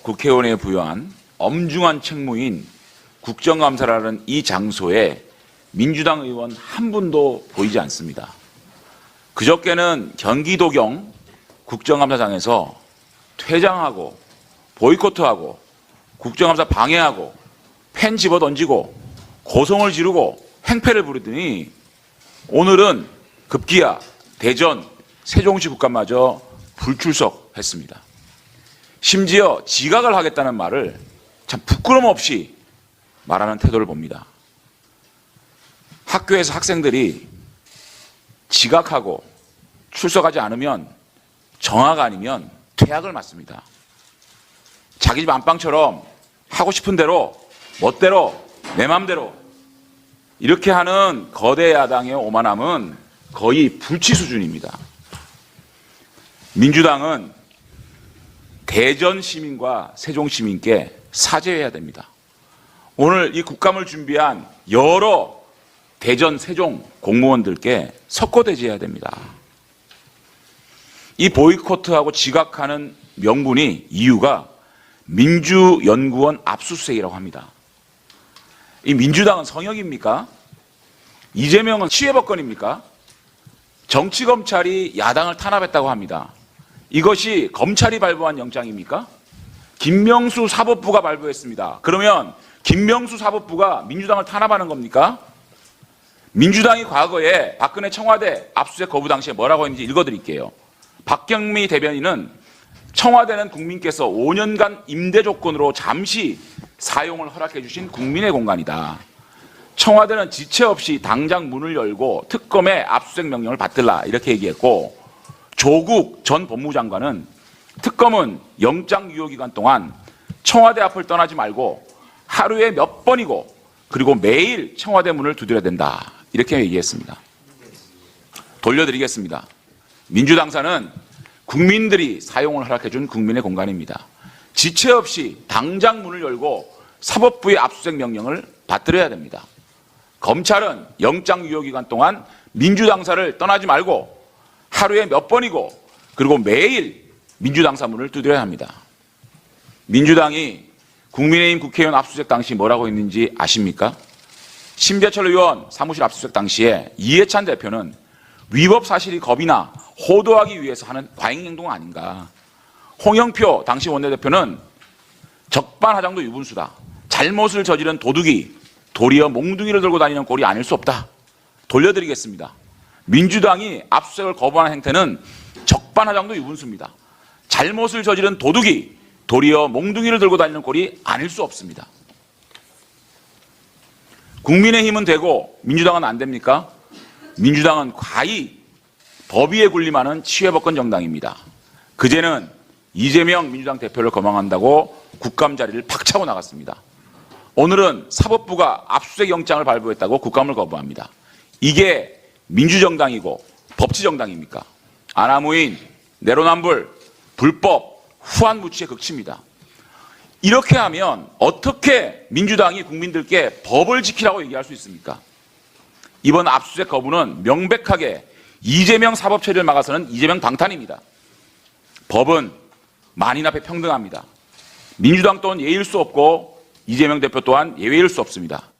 국회의원에 부여한 엄중한 책무인 국정감사라는 이 장소에 민주당 의원 한 분도 보이지 않습니다. 그저께는 경기도경 국정감사장에서 퇴장하고 보이콧하고 국정감사 방해하고 펜 집어던지고 고성을 지르고 행패를 부리더니 오늘은 급기야 대전 세종시 국감마저 불출석했습니다. 심지어 지각을 하겠다는 말을 참 부끄럼 없이 말하는 태도를 봅니다. 학교에서 학생들이 지각하고 출석하지 않으면 정학 아니면 퇴학을 맞습니다. 자기 집 안방처럼 하고 싶은 대로 멋대로 내 맘대로 이렇게 하는 거대 야당의 오만함은 거의 불치 수준입니다. 민주당은 대전 시민과 세종 시민께 사죄해야 됩니다. 오늘 이 국감을 준비한 여러 대전 세종 공무원들께 석고대죄해야 됩니다. 이 보이콧하고 지각하는 명분이 이유가 민주연구원 압수수색이라고 합니다. 이 민주당은 성역입니까? 이재명은 치외법권입니까? 정치검찰이 야당을 탄압했다고 합니다. 이것이 검찰이 발부한 영장입니까? 김명수 사법부가 발부했습니다. 그러면 김명수 사법부가 민주당을 탄압하는 겁니까? 민주당이 과거에 박근혜 청와대 압수수색 거부 당시에 뭐라고 했는지 읽어드릴게요. 박경미 대변인은 청와대는 국민께서 5년간 임대 조건으로 잠시 사용을 허락해 주신 국민의 공간이다. 청와대는 지체 없이 당장 문을 열고 특검의 압수수색 명령을 받들라 이렇게 얘기했고, 조국 전 법무장관은 특검은 영장 유효 기간 동안 청와대 앞을 떠나지 말고 하루에 몇 번이고 그리고 매일 청와대 문을 두드려야 된다 이렇게 얘기했습니다. 돌려드리겠습니다. 민주당사는 국민들이 사용을 허락해준 국민의 공간입니다. 지체 없이 당장 문을 열고 사법부의 압수수색 명령을 받들어야 됩니다. 검찰은 영장 유효 기간 동안 민주당사를 떠나지 말고 하루에 몇 번이고 그리고 매일 민주당사 문을 두드려야 합니다. 민주당이 국민의힘 국회의원 압수수색 당시 뭐라고 했는지 아십니까? 심재철 의원 사무실 압수수색 당시에 이해찬 대표는 위법 사실이 겁이나 호도하기 위해서 하는 과잉 행동 아닌가. 홍영표 당시 원내대표는 적반하장도 유분수다. 잘못을 저지른 도둑이 도리어 몽둥이를 들고 다니는 꼴이 아닐 수 없다. 돌려드리겠습니다. 민주당이 압수수색을 거부하는 행태는 적반하장도 유분수입니다. 잘못을 저지른 도둑이 도리어 몽둥이를 들고 다니는 꼴이 아닐 수 없습니다. 국민의힘은 되고 민주당은 안 됩니까? 민주당은 과히 법위에 군림하는 치외법권 정당입니다. 그제는 이재명 민주당 대표를 거망한다고 국감 자리를 박차고 나갔습니다. 오늘은 사법부가 압수수색 영장을 발부했다고 국감을 거부합니다. 이게 민주정당이고 법치정당입니까? 아나무인, 내로남불, 불법, 후한무치의 극치입니다. 이렇게 하면 어떻게 민주당이 국민들께 법을 지키라고 얘기할 수 있습니까? 이번 압수수색 거부는 명백하게 이재명 사법 처리를 막아서는 이재명 방탄입니다. 법은 만인 앞에 평등합니다. 민주당 또한 예일 수 없고 이재명 대표 또한 예외일 수 없습니다.